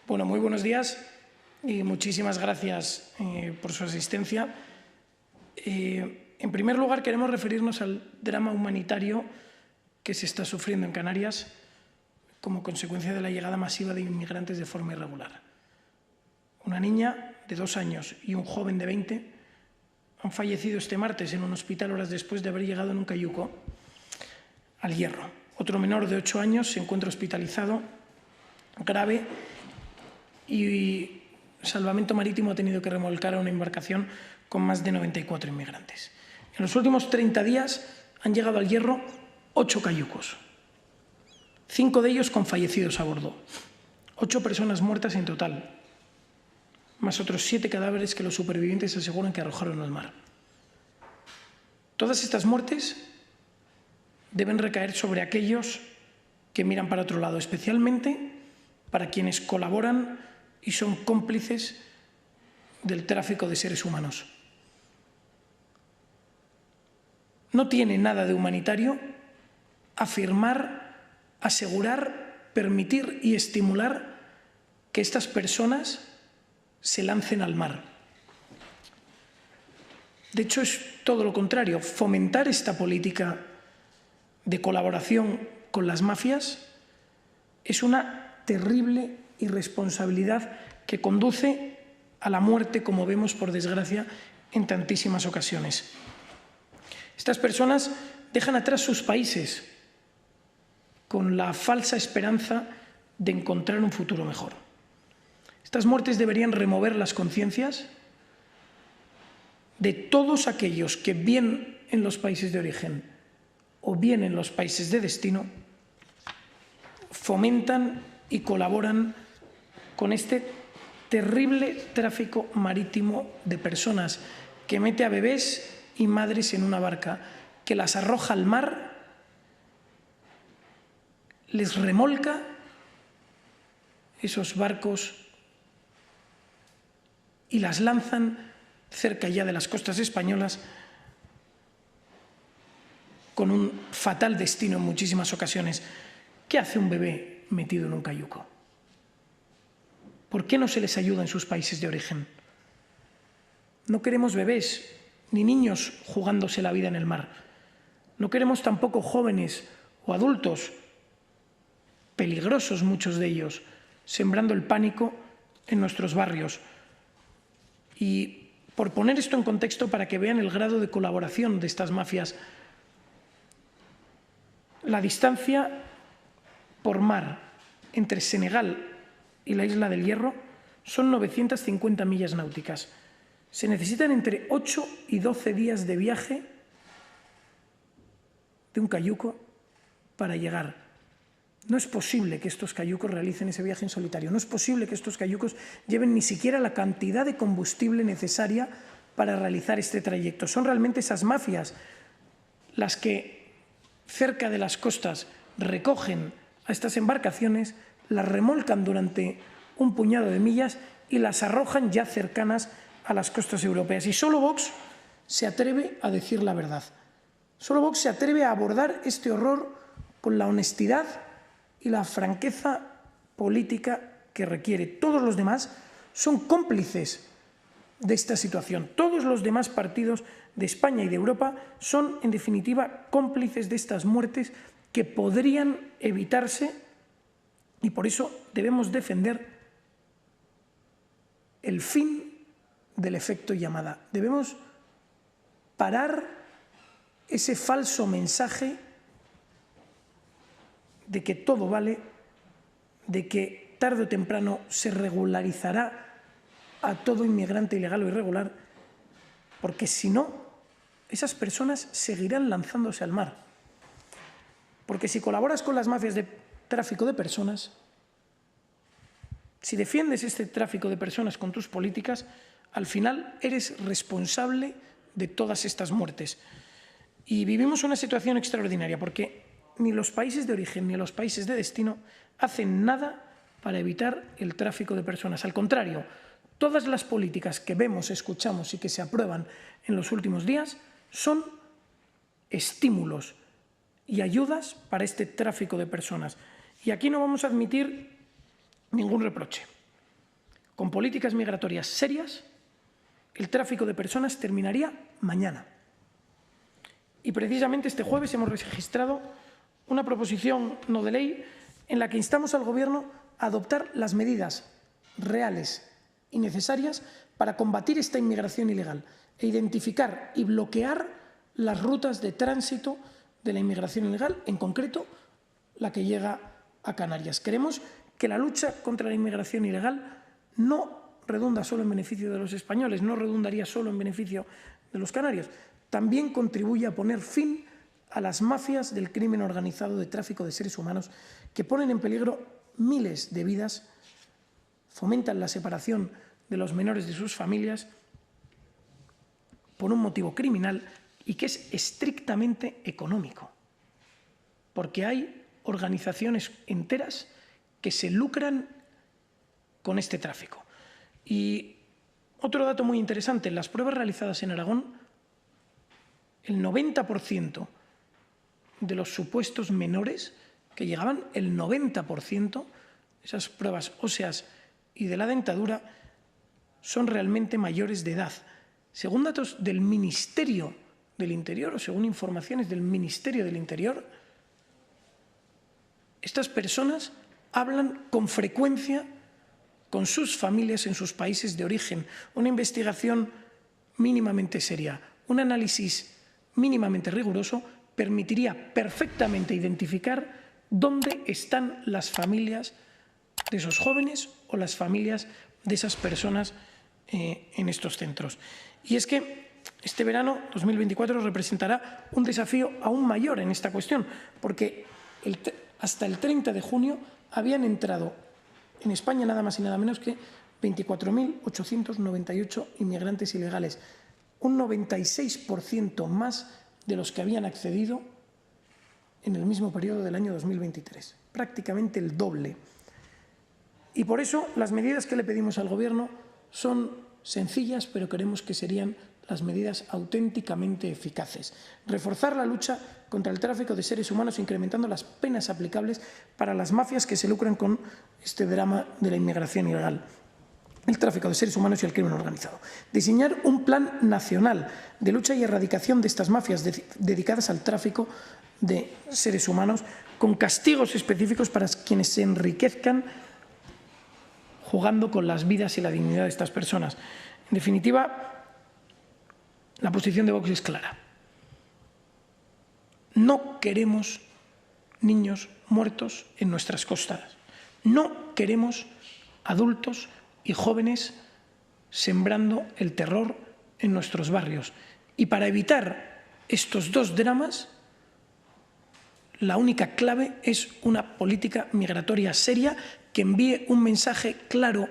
Bueno, muy buenos días y muchísimas gracias por su asistencia. En primer lugar, queremos referirnos al drama humanitario que se está sufriendo en Canarias como consecuencia de la llegada masiva de inmigrantes de forma irregular. Una niña de 2 años y un joven de 20 han fallecido este martes en un hospital horas después de haber llegado en un cayuco al Hierro. Otro menor de 8 años se encuentra hospitalizado grave y Salvamento Marítimo ha tenido que remolcar a una embarcación con más de 94 inmigrantes. En los últimos 30 días han llegado al Hierro 8 cayucos, 5 de ellos con fallecidos a bordo, 8 personas muertas en total, más otros 7 cadáveres que los supervivientes aseguran que arrojaron al mar. Todas estas muertes deben recaer sobre aquellos que miran para otro lado, especialmente para quienes colaboran y son cómplices del tráfico de seres humanos. No tiene nada de humanitario afirmar, asegurar, permitir y estimular que estas personas se lancen al mar. De hecho, es todo lo contrario. Fomentar esta política de colaboración con las mafias es una terrible irresponsabilidad que conduce a la muerte, como vemos, por desgracia, en tantísimas ocasiones. Estas personas dejan atrás sus países con la falsa esperanza de encontrar un futuro mejor. Estas muertes deberían remover las conciencias de todos aquellos que, bien en los países de origen o bien en los países de destino, fomentan y colaboran con este terrible tráfico marítimo de personas que mete a bebés y madres en una barca, que las arroja al mar, les remolca esos barcos y las lanzan cerca ya de las costas españolas con un fatal destino en muchísimas ocasiones. ¿Qué hace un bebé metido en un cayuco? ¿Por qué no se les ayuda en sus países de origen? No queremos bebés ni niños jugándose la vida en el mar. No queremos tampoco jóvenes o adultos, peligrosos muchos de ellos, sembrando el pánico en nuestros barrios. Y por poner esto en contexto para que vean el grado de colaboración de estas mafias, la distancia por mar entre Senegal y la isla del Hierro son 950 millas náuticas. Se necesitan entre 8 y 12 días de viaje de un cayuco para llegar. No es posible que estos cayucos realicen ese viaje en solitario. No es posible que estos cayucos lleven ni siquiera la cantidad de combustible necesaria para realizar este trayecto. Son realmente esas mafias las que cerca de las costas recogen a estas embarcaciones, las remolcan durante un puñado de millas y las arrojan ya cercanas a las costas europeas. Y solo Vox se atreve a decir la verdad. Solo Vox se atreve a abordar este horror con la honestidad y la franqueza política que requiere. Todos los demás son cómplices de esta situación. Todos los demás partidos de España y de Europa son, en definitiva, cómplices de estas muertes que podrían evitarse, y por eso debemos defender el fin del efecto llamada. Debemos parar ese falso mensaje de que todo vale, de que tarde o temprano se regularizará a todo inmigrante ilegal o irregular, porque si no, esas personas seguirán lanzándose al mar. Porque si colaboras con las mafias de tráfico de personas, si defiendes este tráfico de personas con tus políticas, al final eres responsable de todas estas muertes. Y vivimos una situación extraordinaria porque ni los países de origen ni los países de destino hacen nada para evitar el tráfico de personas. Al contrario, todas las políticas que vemos, escuchamos y que se aprueban en los últimos días son estímulos y ayudas para este tráfico de personas. Y aquí no vamos a admitir ningún reproche. con políticas migratorias serias, el tráfico de personas terminaría mañana. Y precisamente este jueves hemos registrado una proposición no de ley en la que instamos al Gobierno a adoptar las medidas reales y necesarias para combatir esta inmigración ilegal e identificar y bloquear las rutas de tránsito de la inmigración ilegal, en concreto la que llega a Canarias. Queremos que la lucha contra la inmigración ilegal no redunda solo en beneficio de los españoles, no redundaría solo en beneficio de los canarios, también contribuye a poner fin a las mafias del crimen organizado de tráfico de seres humanos que ponen en peligro miles de vidas, fomentan la separación de los menores de sus familias por un motivo criminal y que es estrictamente económico, porque hay organizaciones enteras que se lucran con este tráfico. Y otro dato muy interesante, en las pruebas realizadas en Aragón, el 90% de los supuestos menores que llegaban, el 90%, esas pruebas óseas y de la dentadura, son realmente mayores de edad. Según datos del Ministerio del Interior, o según informaciones del Ministerio del Interior, estas personas hablan con frecuencia con sus familias en sus países de origen. Una investigación mínimamente seria, un análisis mínimamente riguroso permitiría perfectamente identificar dónde están las familias de esos jóvenes o las familias de esas personas en estos centros. Y es que este verano 2024 representará un desafío aún mayor en esta cuestión, porque hasta el 30 de junio habían entrado en España nada más y nada menos que 24.898 inmigrantes ilegales, un 96% más de los que habían accedido en el mismo periodo del año 2023, prácticamente el doble. Y por eso las medidas que le pedimos al Gobierno son sencillas, pero creemos que serían las medidas auténticamente eficaces. Reforzar la lucha contra el tráfico de seres humanos, incrementando las penas aplicables para las mafias que se lucran con este drama de la inmigración ilegal, el tráfico de seres humanos y el crimen organizado. Diseñar un plan nacional de lucha y erradicación de estas mafias dedicadas al tráfico de seres humanos, con castigos específicos para quienes se enriquezcan jugando con las vidas y la dignidad de estas personas. En definitiva, la posición de Vox es clara. No queremos niños muertos en nuestras costas. No queremos adultos y jóvenes sembrando el terror en nuestros barrios. Y para evitar estos dos dramas, la única clave es una política migratoria seria que envíe un mensaje claro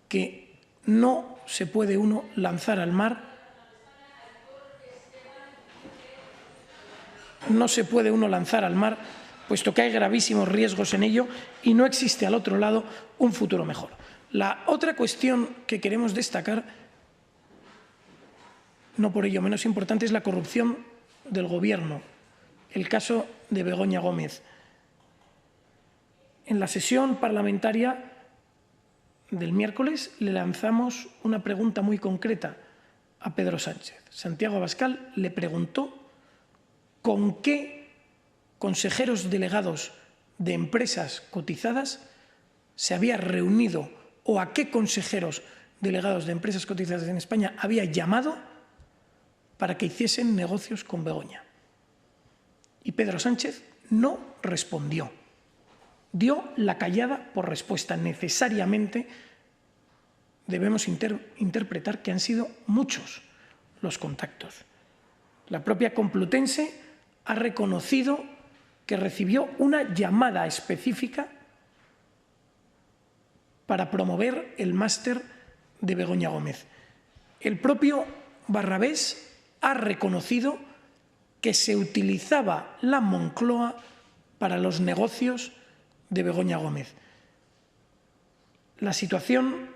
que no se puede uno lanzar al mar, puesto que hay gravísimos riesgos en ello y no existe al otro lado un futuro mejor. La otra cuestión que queremos destacar, no por ello menos importante, es la corrupción del Gobierno, el caso de Begoña Gómez. En la sesión parlamentaria del miércoles le lanzamos una pregunta muy concreta a Pedro Sánchez. Santiago Abascal le preguntó con qué consejeros delegados de empresas cotizadas se había reunido o a qué consejeros delegados de empresas cotizadas en España había llamado para que hiciesen negocios con Begoña. Y Pedro Sánchez no respondió. Dio la callada por respuesta. Necesariamente debemos interpretar que han sido muchos los contactos. La propia Complutense ha reconocido que recibió una llamada específica para promover el máster de Begoña Gómez. El propio Barrabés ha reconocido que se utilizaba la Moncloa para los negocios de Begoña Gómez. La situación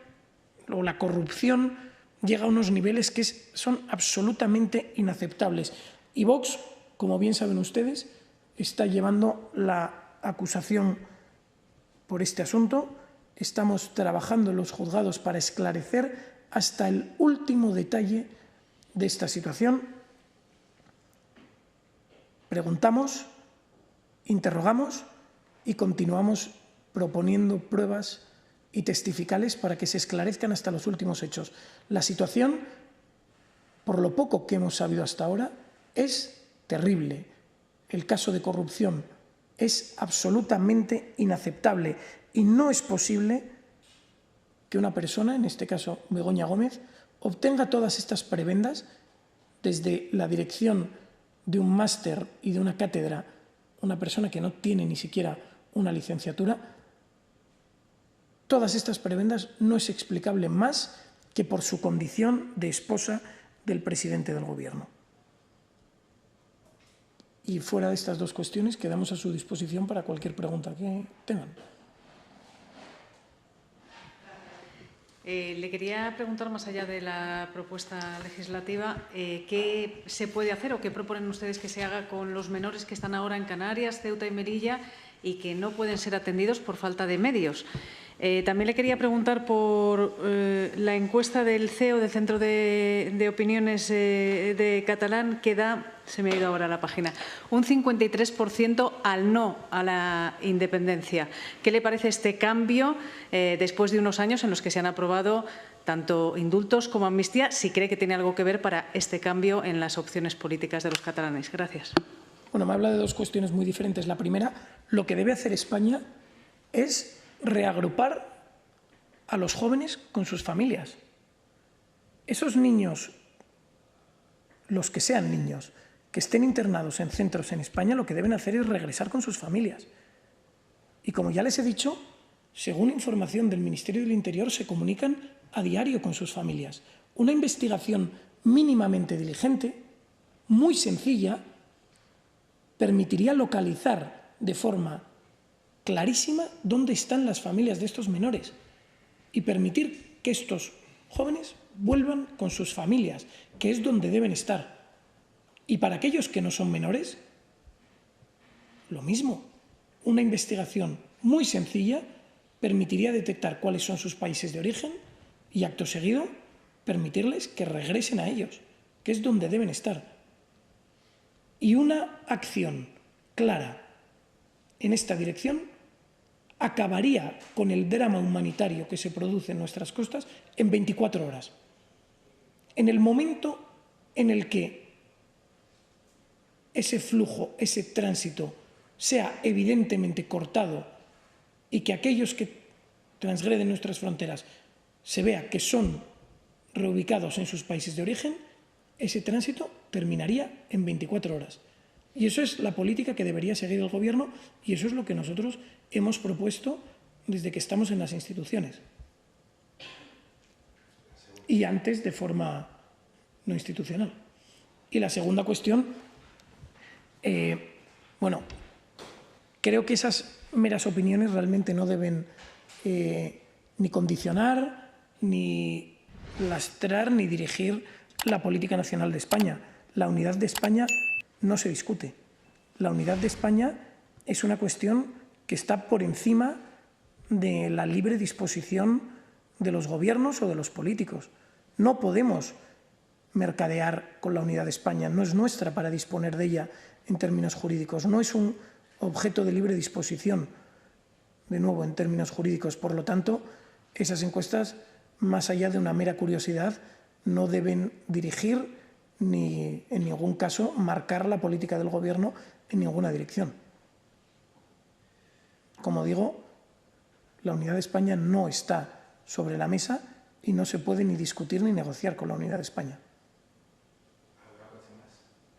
o la corrupción llega a unos niveles que son absolutamente inaceptables. Y Vox, como bien saben ustedes, está llevando la acusación por este asunto estamos trabajando en los juzgados para esclarecer hasta el último detalle de esta situación. Preguntamos, interrogamos y continuamos proponiendo pruebas y testificales para que se esclarezcan hasta los últimos hechos. La situación, por lo poco que hemos sabido hasta ahora, es terrible. El caso de corrupción es absolutamente inaceptable y no es posible que una persona, en este caso Begoña Gómez, obtenga todas estas prebendas desde la dirección de un máster y de una cátedra, una persona que no tiene ni siquiera una licenciatura. Todas estas prebendas no es explicable más que por su condición de esposa del presidente del Gobierno. Y fuera de estas dos cuestiones, quedamos a su disposición para cualquier pregunta que tengan. Le quería preguntar, más allá de la propuesta legislativa, ¿qué se puede hacer o qué proponen ustedes que se haga con los menores que están ahora en Canarias, Ceuta y Melilla y que no pueden ser atendidos por falta de medios? También le quería preguntar por la encuesta del CEO, del Centro de Opiniones de Catalán, que da, se me ha ido ahora la página, un 53% al no a la independencia. ¿Qué le parece este cambio después de unos años en los que se han aprobado tanto indultos como amnistía? Si cree que tiene algo que ver para este cambio en las opciones políticas de los catalanes. Gracias. Bueno, me habla de dos cuestiones muy diferentes. La primera, lo que debe hacer España es reagrupar a los jóvenes con sus familias. Esos niños, los que sean niños, que estén internados en centros en España, lo que deben hacer es regresar con sus familias. Y como ya les he dicho, según información del Ministerio del Interior, se comunican a diario con sus familias. Una investigación mínimamente diligente, muy sencilla, permitiría localizar de forma clarísima dónde están las familias de estos menores y permitir que estos jóvenes vuelvan con sus familias, que es donde deben estar. Y para aquellos que no son menores, lo mismo. Una investigación muy sencilla permitiría detectar cuáles son sus países de origen y, acto seguido, permitirles que regresen a ellos, que es donde deben estar. Y una acción clara en esta dirección acabaría con el drama humanitario que se produce en nuestras costas en 24 horas. En el momento en el que ese flujo, ese tránsito sea evidentemente cortado y que aquellos que transgreden nuestras fronteras se vea que son reubicados en sus países de origen, ese tránsito terminaría en 24 horas. Y eso es la política que debería seguir el Gobierno y eso es lo que nosotros hemos propuesto desde que estamos en las instituciones. Y antes de forma no institucional. Y la segunda cuestión, bueno, creo que esas meras opiniones realmente no deben ni condicionar, ni lastrar, ni dirigir la política nacional de España. La unidad de España no se discute. La unidad de España es una cuestión que está por encima de la libre disposición de los gobiernos o de los políticos. No podemos mercadear con la unidad de España, no es nuestra para disponer de ella en términos jurídicos, no es un objeto de libre disposición, de nuevo, en términos jurídicos. Por lo tanto, esas encuestas, más allá de una mera curiosidad, no deben dirigir ni, en ningún caso, marcar la política del Gobierno en ninguna dirección. Como digo, la unidad de España no está sobre la mesa y no se puede ni discutir ni negociar con la unidad de España.